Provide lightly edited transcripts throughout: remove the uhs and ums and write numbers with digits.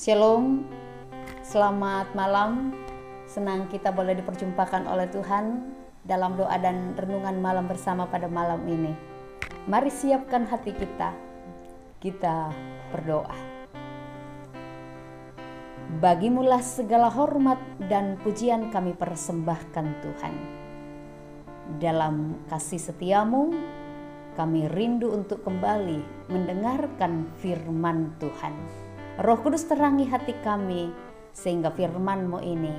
Shalom, selamat malam. Senang kita boleh diperjumpakan oleh Tuhan dalam doa dan renungan malam bersama pada malam ini. Mari siapkan hati kita berdoa. Bagimulah segala hormat dan pujian kami persembahkan Tuhan. Dalam kasih setiamu, kami rindu untuk kembali mendengarkan firman Tuhan. Roh Kudus terangi hati kami, sehingga firman-Mu ini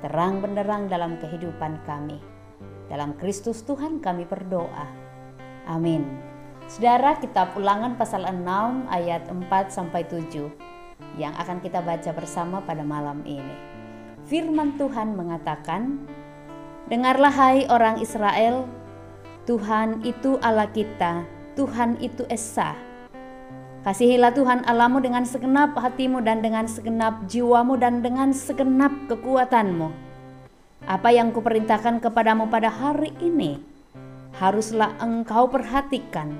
terang benderang dalam kehidupan kami. Dalam Kristus Tuhan kami berdoa. Amin. Saudara, kitab Ulangan pasal 6 ayat 4-7 yang akan kita baca bersama pada malam ini. Firman Tuhan mengatakan, "Dengarlah hai orang Israel, Tuhan itu Allah kita, Tuhan itu Esa. Kasihilah Tuhan Allahmu dengan segenap hatimu dan dengan segenap jiwamu dan dengan segenap kekuatanmu. Apa yang kuperintahkan kepadamu pada hari ini, haruslah engkau perhatikan.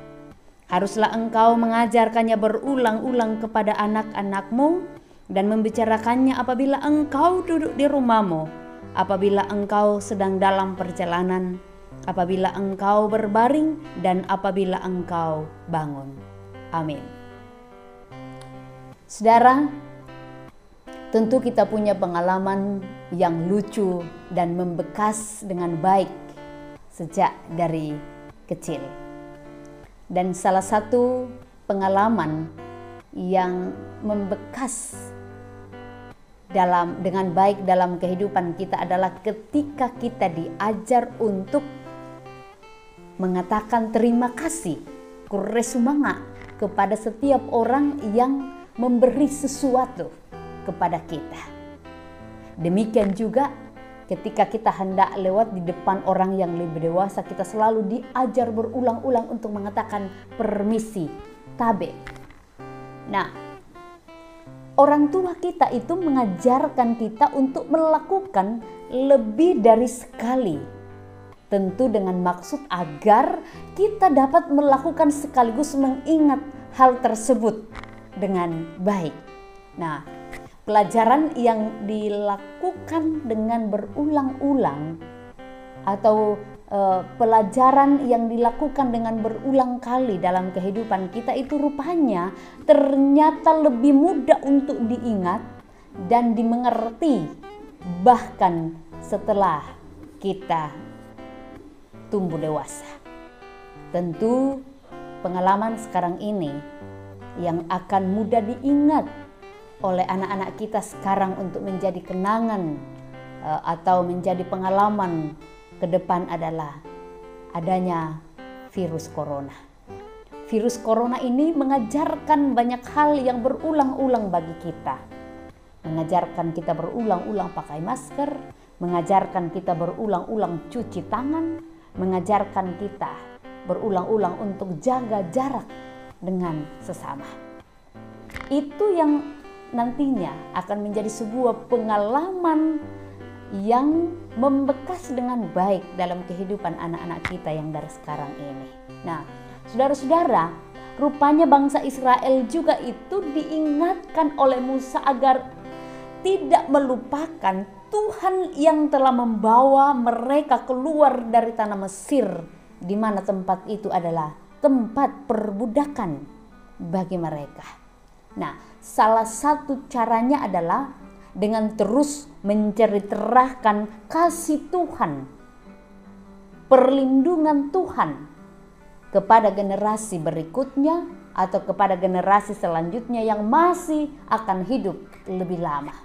Haruslah engkau mengajarkannya berulang-ulang kepada anak-anakmu dan membicarakannya apabila engkau duduk di rumahmu, apabila engkau sedang dalam perjalanan, apabila engkau berbaring, dan apabila engkau bangun." Amin. Saudara, tentu kita punya pengalaman yang lucu dan membekas dengan baik sejak dari kecil. Dan salah satu pengalaman yang membekas dengan baik dalam kehidupan kita adalah ketika kita diajar untuk mengatakan terima kasih, kuresumanga, kepada setiap orang yang memberi sesuatu kepada kita. Demikian juga ketika kita hendak lewat di depan orang yang lebih dewasa, kita selalu diajar berulang-ulang untuk mengatakan permisi, tabe. Nah, orang tua kita itu mengajarkan kita untuk melakukan lebih dari sekali. Tentu dengan maksud agar kita dapat melakukan sekaligus mengingat hal tersebut dengan baik. Nah, pelajaran yang dilakukan dengan berulang-ulang atau pelajaran yang dilakukan dengan berulang kali dalam kehidupan kita itu rupanya ternyata lebih mudah untuk diingat dan dimengerti bahkan setelah kita tumbuh dewasa. Tentu pengalaman sekarang ini yang akan mudah diingat oleh anak-anak kita sekarang untuk menjadi kenangan atau menjadi pengalaman ke depan adalah adanya virus corona. Virus corona ini mengajarkan banyak hal yang berulang-ulang bagi kita. Mengajarkan kita berulang-ulang pakai masker, mengajarkan kita berulang-ulang cuci tangan, mengajarkan kita berulang-ulang untuk jaga jarak dengan sesama. Itu yang nantinya akan menjadi sebuah pengalaman yang membekas dengan baik dalam kehidupan anak-anak kita yang dari sekarang ini. Nah, saudara-saudara, rupanya bangsa Israel juga itu diingatkan oleh Musa agar tidak melupakan Tuhan yang telah membawa mereka keluar dari tanah Mesir, di mana tempat itu adalah tempat perbudakan bagi mereka. Nah, salah satu caranya adalah dengan terus menceritakan kasih Tuhan, perlindungan Tuhan kepada generasi berikutnya atau kepada generasi selanjutnya yang masih akan hidup lebih lama.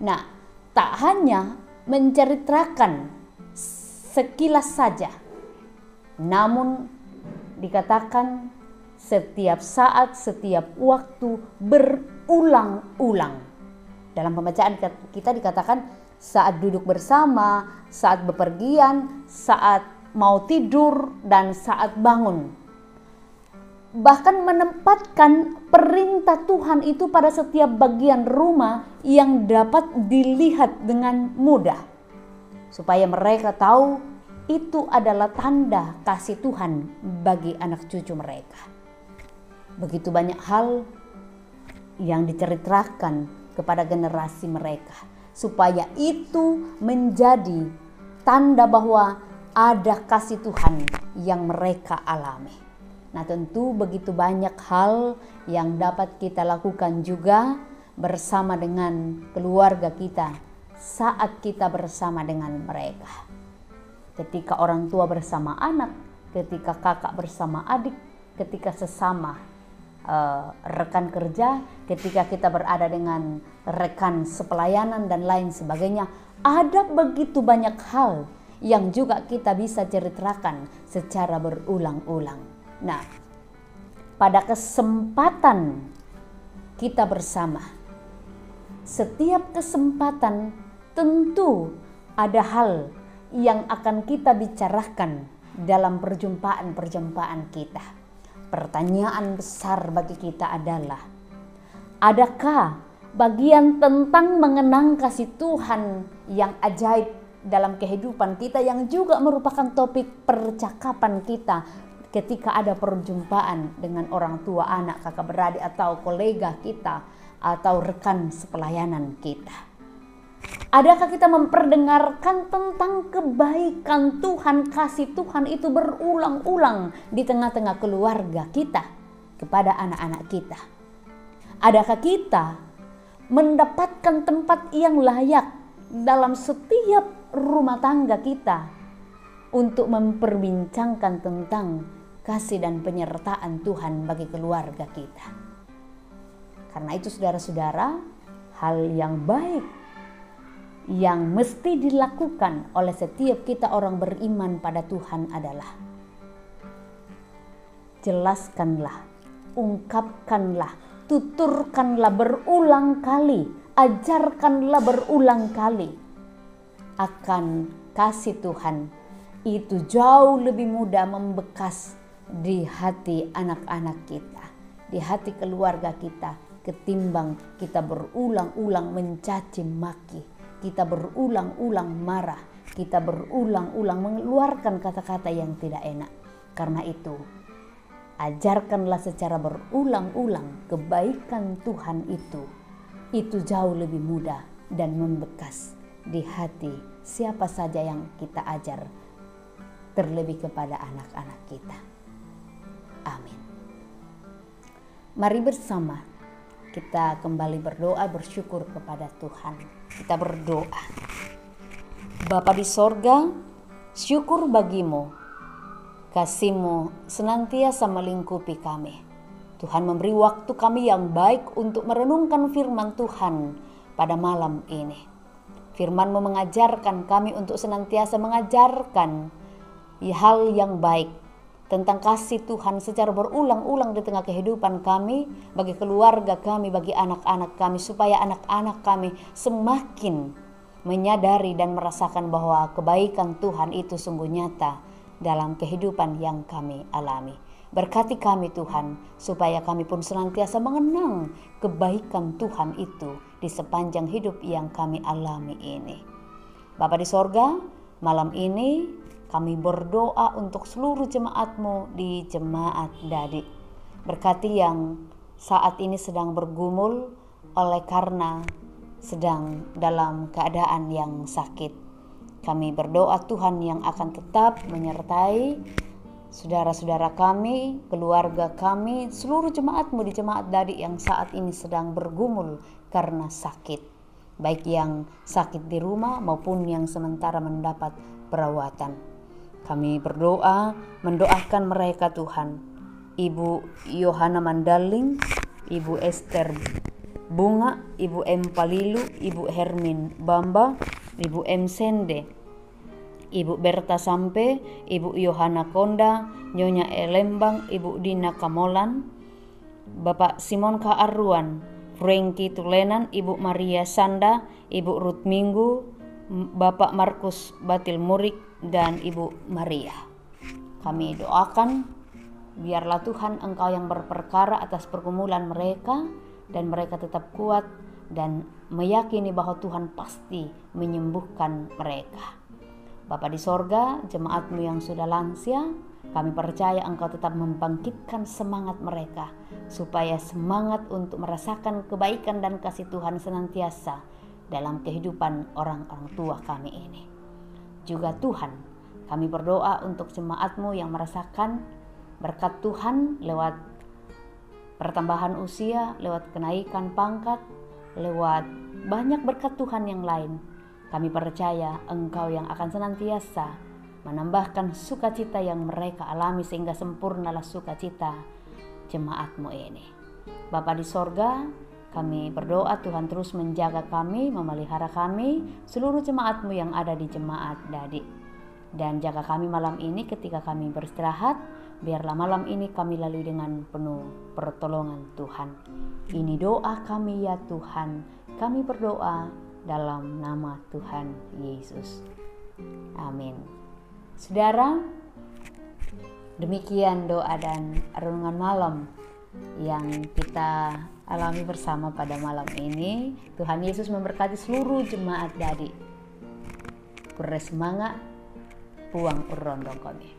Nah, tak hanya menceritakan sekilas saja, namun dikatakan setiap saat, setiap waktu berulang-ulang. Dalam pembacaan kita dikatakan saat duduk bersama, saat bepergian, saat mau tidur, dan saat bangun. Bahkan menempatkan perintah Tuhan itu pada setiap bagian rumah yang dapat dilihat dengan mudah. Supaya mereka tahu itu adalah tanda kasih Tuhan bagi anak cucu mereka. Begitu banyak hal yang diceritakan kepada generasi mereka, supaya itu menjadi tanda bahwa ada kasih Tuhan yang mereka alami. Nah, tentu begitu banyak hal yang dapat kita lakukan juga bersama dengan keluarga kita saat kita bersama dengan mereka. Ketika orang tua bersama anak, ketika kakak bersama adik, ketika sesama rekan kerja, ketika kita berada dengan rekan sepelayanan dan lain sebagainya, ada begitu banyak hal yang juga kita bisa ceritakan secara berulang-ulang. Nah, pada kesempatan kita bersama, setiap kesempatan tentu ada hal yang akan kita bicarakan dalam perjumpaan-perjumpaan kita. Pertanyaan besar bagi kita adalah, adakah bagian tentang mengenang kasih Tuhan yang ajaib dalam kehidupan kita yang juga merupakan topik percakapan kita ketika ada perjumpaan dengan orang tua, anak, kakak beradik, atau kolega kita, atau rekan sepelayanan kita? Adakah kita memperdengarkan tentang kebaikan Tuhan, kasih Tuhan itu berulang-ulang di tengah-tengah keluarga kita kepada anak-anak kita? Adakah kita mendapatkan tempat yang layak dalam setiap rumah tangga kita untuk memperbincangkan tentang kasih dan penyertaan Tuhan bagi keluarga kita? Karena itu saudara-saudara, hal yang baik yang mesti dilakukan oleh setiap kita orang beriman pada Tuhan adalah jelaskanlah, ungkapkanlah, tuturkanlah berulang kali, ajarkanlah berulang kali akan kasih Tuhan. Itu jauh lebih mudah membekas di hati anak-anak kita, di hati keluarga kita, ketimbang kita berulang-ulang mencaci maki, kita berulang-ulang marah, kita berulang-ulang mengeluarkan kata-kata yang tidak enak. Karena itu, ajarkanlah secara berulang-ulang kebaikan Tuhan itu jauh lebih mudah dan membekas di hati siapa saja yang kita ajar, terlebih kepada anak-anak kita. Amin. Mari bersama kita kembali berdoa, bersyukur kepada Tuhan. Kita berdoa. Bapa di sorga, syukur bagimu, kasih-Mu senantiasa melingkupi kami. Tuhan memberi waktu kami yang baik untuk merenungkan firman Tuhan pada malam ini. Firman-Mu mengajarkan kami untuk senantiasa mengajarkan hal yang baik tentang kasih Tuhan secara berulang-ulang di tengah kehidupan kami, bagi keluarga kami, bagi anak-anak kami, supaya anak-anak kami semakin menyadari dan merasakan bahwa kebaikan Tuhan itu sungguh nyata dalam kehidupan yang kami alami. Berkati kami Tuhan, supaya kami pun senantiasa mengenang kebaikan Tuhan itu di sepanjang hidup yang kami alami ini. Bapa di sorga, malam ini kami berdoa untuk seluruh jemaat-Mu di Jemaat Dadi. Berkati yang saat ini sedang bergumul oleh karena sedang dalam keadaan yang sakit. Kami berdoa Tuhan yang akan tetap menyertai saudara-saudara kami, keluarga kami, seluruh jemaat-Mu di Jemaat Dadi yang saat ini sedang bergumul karena sakit. Baik yang sakit di rumah maupun yang sementara mendapat perawatan. Kami berdoa, mendoakan mereka Tuhan. Ibu Yohana Mandaling, Ibu Esther Bunga, Ibu M. Palilu, Ibu Hermin Bamba, Ibu M. Sende, Ibu Berta Sampe, Ibu Yohana Konda, Nyonya Elembang, Ibu Dina Kamolan, Bapak Simon K. Arruan, Frankie Tulenan, Ibu Maria Sanda, Ibu Ruth Minggu, Bapak Markus Batil Murik, dan Ibu Maria. Kami doakan biarlah Tuhan Engkau yang berperkara atas pergumulan mereka, dan mereka tetap kuat dan meyakini bahwa Tuhan pasti menyembuhkan mereka. Bapa di sorga, jemaat-Mu yang sudah lansia, Kami percaya Engkau tetap membangkitkan semangat mereka, supaya semangat untuk merasakan kebaikan dan kasih Tuhan senantiasa dalam kehidupan orang-orang tua kami ini. Juga Tuhan, kami berdoa untuk jemaat-Mu yang merasakan berkat Tuhan lewat pertambahan usia, lewat kenaikan pangkat, lewat banyak berkat Tuhan yang lain. Kami percaya Engkau yang akan senantiasa menambahkan sukacita yang mereka alami, sehingga sempurnalah sukacita jemaat-Mu ini. Bapa di sorga, kami berdoa Tuhan terus menjaga kami, memelihara kami, seluruh jemaat-Mu yang ada di jemaat Dadi. Dan jaga kami malam ini ketika kami beristirahat, biarlah malam ini kami lalui dengan penuh pertolongan Tuhan. Ini doa kami ya Tuhan, kami berdoa dalam nama Tuhan Yesus. Amin. Saudara, demikian doa dan renungan malam yang kita alami bersama pada malam ini. Tuhan Yesus memberkati seluruh jemaat Dadi. Kure semangat, puang urondong kami.